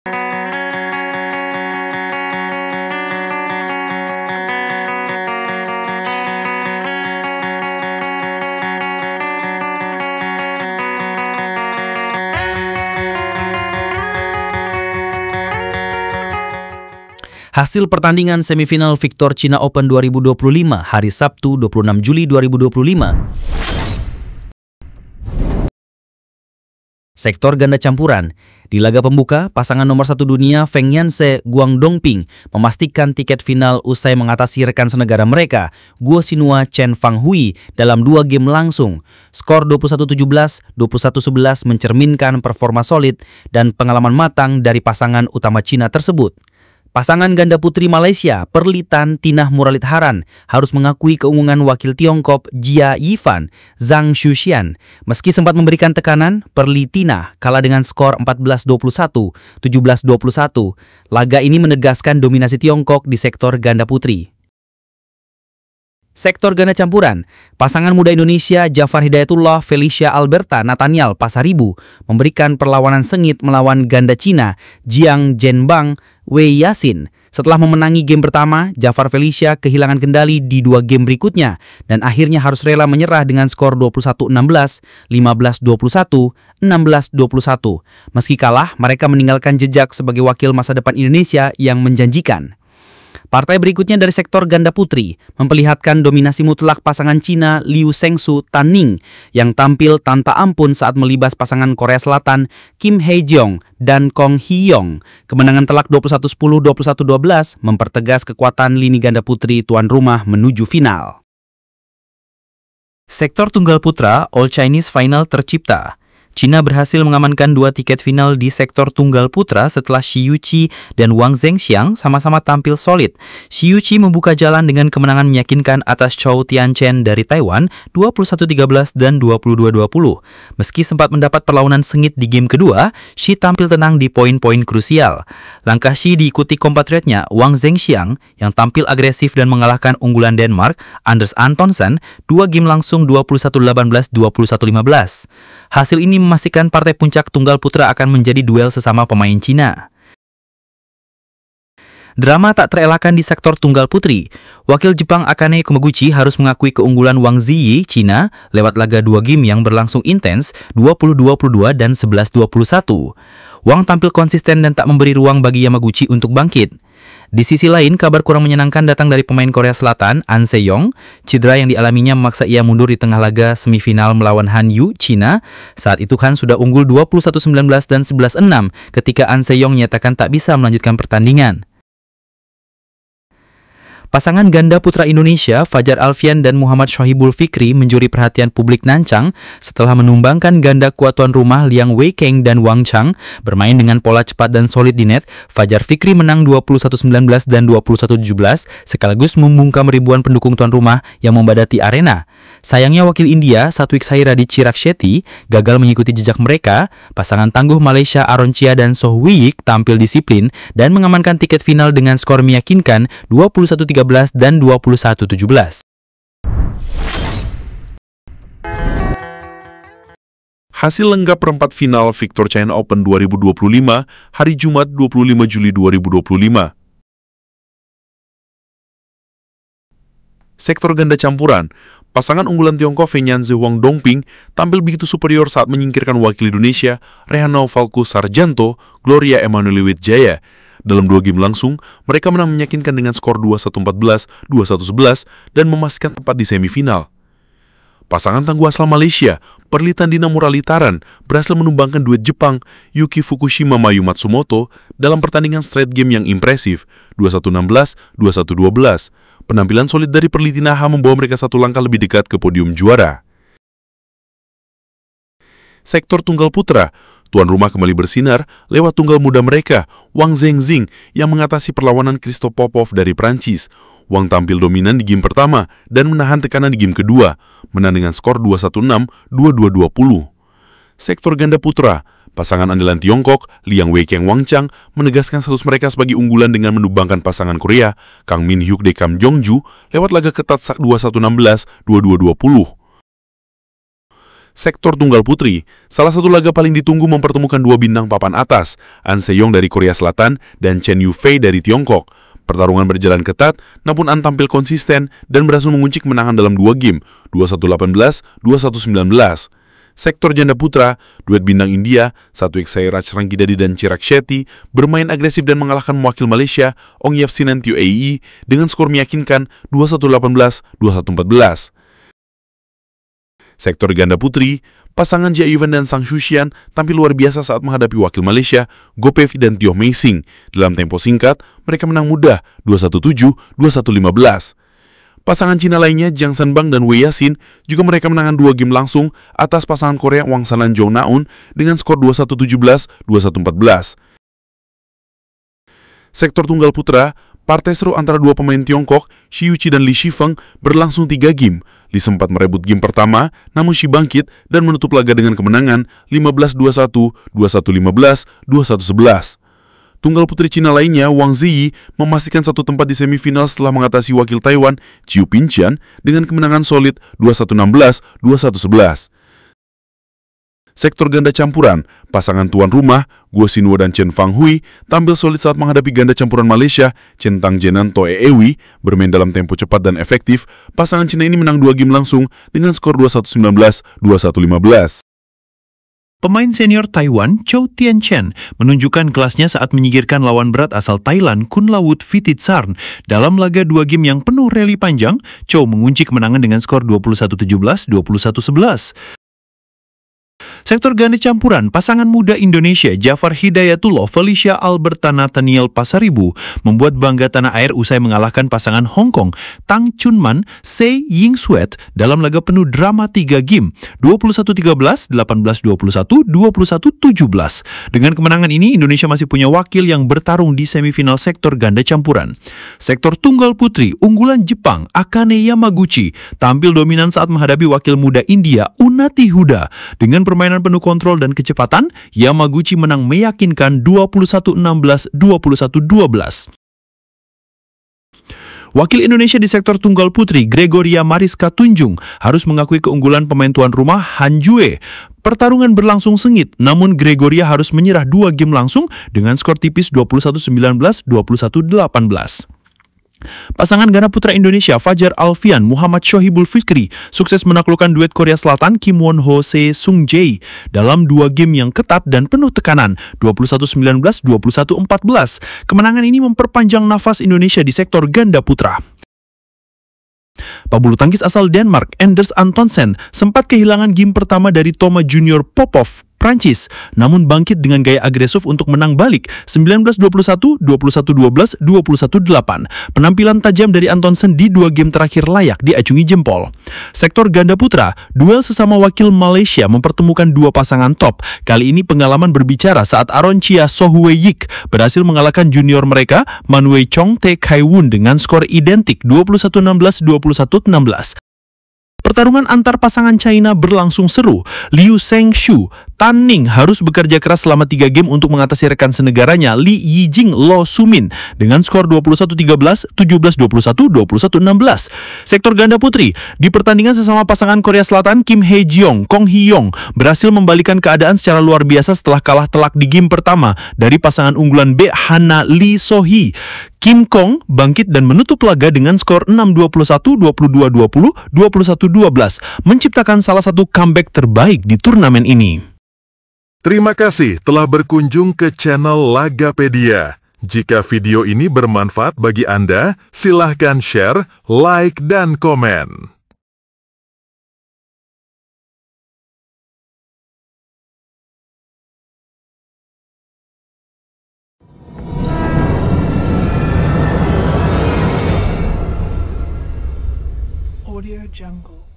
Hasil pertandingan semifinal Victor China Open 2025 hari Sabtu 26 Juli 2025. Sektor ganda campuran. Di laga pembuka, pasangan nomor 1 dunia Feng Yanse Guang Dongping memastikan tiket final usai mengatasi rekan senegara mereka, Guo Xinhua Chen Fanghui dalam 2 game langsung. Skor 21-17, 21-11 mencerminkan performa solid dan pengalaman matang dari pasangan utama Cina tersebut. Pasangan ganda putri Malaysia, Perlitan Tinah Muralitharan, harus mengakui keunggulan wakil Tiongkok Jia Yifan, Zhang Xuxian. Meski sempat memberikan tekanan, Perlitina kalah dengan skor 14-21, 17-21. Laga ini menegaskan dominasi Tiongkok di sektor ganda putri. Sektor ganda campuran, pasangan muda Indonesia Jafar Hidayatullah Felicia Alberta Nathaniel Pasaribu memberikan perlawanan sengit melawan ganda Cina Jiang Zhenbang Wei Yasin. Setelah memenangi game pertama, Jafar Felicia kehilangan kendali di 2 game berikutnya dan akhirnya harus rela menyerah dengan skor 21-16, 15-21, 16-21. Meski kalah, mereka meninggalkan jejak sebagai wakil masa depan Indonesia yang menjanjikan. Partai berikutnya dari sektor ganda putri memperlihatkan dominasi mutlak pasangan Cina Liu Shengsu Tan Ning yang tampil tanpa ampun saat melibas pasangan Korea Selatan Kim Hae-jong dan Kong Hee-yong. Kemenangan telak 21-10, 21-12 mempertegas kekuatan lini ganda putri tuan rumah menuju final. Sektor tunggal putra All Chinese Final tercipta. Cina berhasil mengamankan 2 tiket final di sektor tunggal putra setelah Xi Yuqi dan Wang Zhengxiang sama-sama tampil solid. Xi Yuqi membuka jalan dengan kemenangan meyakinkan atas Chou Tianchen dari Taiwan 21-13 dan 22-20. Meski sempat mendapat perlawanan sengit di game kedua, Xi tampil tenang di poin-poin krusial. Langkah Xi diikuti kompatriotnya Wang Zhengxiang yang tampil agresif dan mengalahkan unggulan Denmark Anders Antonsen 2 game langsung 21-18, 21-15. Hasil ini memastikan partai puncak tunggal putra akan menjadi duel sesama pemain Cina. Drama tak terelakkan di sektor tunggal putri. Wakil Jepang Akane Komaguchi harus mengakui keunggulan Wang Ziyi, Cina, lewat laga 2 game yang berlangsung intens 20-22 dan 11-21. Wang tampil konsisten dan tak memberi ruang bagi Yamaguchi untuk bangkit. Di sisi lain, kabar kurang menyenangkan datang dari pemain Korea Selatan, An Se-yong. Cedera yang dialaminya memaksa ia mundur di tengah laga semifinal melawan Han Yu, Cina. Saat itu Han sudah unggul 21-19 dan 11-6 ketika An Se-yong nyatakan tak bisa melanjutkan pertandingan. Pasangan ganda putra Indonesia, Fajar Alfian dan Muhammad Shohibul Fikri mencuri perhatian publik Nancang setelah menumbangkan ganda kuat tuan rumah Liang Weikeng dan Wang Chang. Bermain dengan pola cepat dan solid di net, Fajar Fikri menang 21-19 dan 21-17 sekaligus membungkam ribuan pendukung tuan rumah yang membadati arena. Sayangnya wakil India, Satwik Sairadi Chirag Shetty, gagal mengikuti jejak mereka. Pasangan tangguh Malaysia Aaron Chia dan Soh Wiyik tampil disiplin dan mengamankan tiket final dengan skor meyakinkan 21-13 dan 21-17. Hasil lengkap perempat final Victor China Open 2025 hari Jumat 25 Juli 2025. Sektor ganda campuran, pasangan unggulan Tiongkok Feng Yanse Guang Dongping tampil begitu superior saat menyingkirkan wakil Indonesia Rehana Falco Sarjanto, Gloria Emanuel Wijaya. Dalam 2 game langsung, mereka menang meyakinkan dengan skor 21-14, 21-11 dan memastikan tempat di semifinal. Pasangan tangguh asal Malaysia, Perlitan Tinah Muralitharan, berhasil menumbangkan duet Jepang Yuki Fukushima Mayu Matsumoto dalam pertandingan straight game yang impresif 21-16, 21-12. Penampilan solid dari Perlitina membawa mereka 1 langkah lebih dekat ke podium juara. Sektor tunggal putra, tuan rumah kembali bersinar lewat tunggal muda mereka, Wang Zhengxing yang mengatasi perlawanan Christophe Popov dari Prancis. Wang tampil dominan di game pertama dan menahan tekanan di game kedua, menang dengan skor 21-6, 22-20. Sektor ganda putra, pasangan andalan Tiongkok, Liang Weikeng Wang Chang, menegaskan status mereka sebagai unggulan dengan menumbangkan pasangan Korea, Kang Min Hyuk de Kam Jongju, lewat laga ketat 21-16, 22-20. Sektor tunggal putri, salah satu laga paling ditunggu mempertemukan dua bintang papan atas, An Se-young dari Korea Selatan dan Chen Yufei dari Tiongkok. Pertarungan berjalan ketat, namun An tampil konsisten dan berhasil mengunci kemenangan dalam dua game, 21-18, 21-19. Sektor janda putra, duet bintang India, Satwik Sairaj Ranggidadi dan Chirag Shetty bermain agresif dan mengalahkan mewakil Malaysia, Ong Yew Sin dan Teo Ae dengan skor meyakinkan 21-18, 21-14. Sektor ganda putri, pasangan Jia Yuan dan Sang Shuxian tampil luar biasa saat menghadapi wakil Malaysia, Goh Pei Fei dan Teo Mei Sing. Dalam tempo singkat, mereka menang mudah 21-7, 21-15. Pasangan Cina lainnya, Jiang Shenbang dan Wei Yasin, juga mereka menangkan dua game langsung atas pasangan Korea Wang San dan Zhou Naun dengan skor 21-17, 21-14. Sektor tunggal putra, partai seru antara dua pemain Tiongkok, Shi Yuqi dan Li Shifeng, berlangsung 3 game. Li sempat merebut game pertama, namun Shi bangkit dan menutup laga dengan kemenangan 15-21, 21-15, 21-11. Tunggal putri Cina lainnya, Wang Ziyi, memastikan satu tempat di semifinal setelah mengatasi wakil Taiwan, Chiu Pinqian, dengan kemenangan solid 21-16, 21-11. Sektor ganda campuran, pasangan tuan rumah, Guo Xinhua dan Chen Fanghui, tampil solid saat menghadapi ganda campuran Malaysia, Chen Tangjen dan Toh Ewi, bermain dalam tempo cepat dan efektif. Pasangan Cina ini menang 2 game langsung dengan skor 21-19, 21-15. Pemain senior Taiwan, Chou Tien-chen, menunjukkan kelasnya saat menyingkirkan lawan berat asal Thailand, Kunlavut Phititharn. Dalam laga 2 game yang penuh rally panjang, Chou mengunci kemenangan dengan skor 21-17, 21-11. Sektor ganda campuran, pasangan muda Indonesia Jafar Hidayatullah Felicia Alberta Nathaniel Pasaribu membuat bangga tanah air usai mengalahkan pasangan Hong Kong Tang Chunman Sei Ying Sweat dalam laga penuh drama 3 game 21-13, 18-21, 21-17. Dengan kemenangan ini, Indonesia masih punya wakil yang bertarung di semifinal sektor ganda campuran. Sektor tunggal putri, unggulan Jepang Akane Yamaguchi tampil dominan saat menghadapi wakil muda India Unnati Huda. Dengan permainan penuh kontrol dan kecepatan, Yamaguchi menang meyakinkan 21-16, 21-12. Wakil Indonesia di sektor tunggal putri, Gregoria Mariska Tunjung, harus mengakui keunggulan pemain tuan rumah Han Jue. Pertarungan berlangsung sengit, namun Gregoria harus menyerah 2 game langsung dengan skor tipis 21-19, 21-18. Pasangan ganda putra Indonesia Fajar Alfian Muhammad Shohibul Fikri sukses menaklukkan duet Korea Selatan Kim Won Ho Se Sung Jae dalam 2 game yang ketat dan penuh tekanan 21-19, 21-14. Kemenangan ini memperpanjang nafas Indonesia di sektor ganda putra. Pebulu tangkis asal Denmark Anders Antonsen sempat kehilangan game pertama dari Thomas Junior Popov Prancis, namun bangkit dengan gaya agresif untuk menang balik 19-21, 21-12, 21-8. Penampilan tajam dari Antonsen di 2 game terakhir layak diacungi jempol. Sektor ganda putra, duel sesama wakil Malaysia mempertemukan 2 pasangan top. Kali ini pengalaman berbicara saat Aaron Chia Sohwee Yik berhasil mengalahkan junior mereka Manwei Chong Tae Kai Woon dengan skor identik 21-16, 21-16. Pertarungan antar pasangan China berlangsung seru. Liu Shengshu, Tan Ning harus bekerja keras selama 3 game untuk mengatasi rekan senegaranya Li Yijing Lo Sumin dengan skor 21-13, 17-21, 21-16. Sektor ganda putri, di pertandingan sesama pasangan Korea Selatan Kim Hae Jeong, Kong Hee-yong berhasil membalikan keadaan secara luar biasa setelah kalah telak di game pertama dari pasangan unggulan B Hana Lee So-hee. Kim Kong bangkit dan menutup laga dengan skor 6-21, 22-20, 21-12, menciptakan salah satu comeback terbaik di turnamen ini. Terima kasih telah berkunjung ke channel Lagapedia. Jika video ini bermanfaat bagi Anda, silahkan share, like, dan komen. Audio Jungle.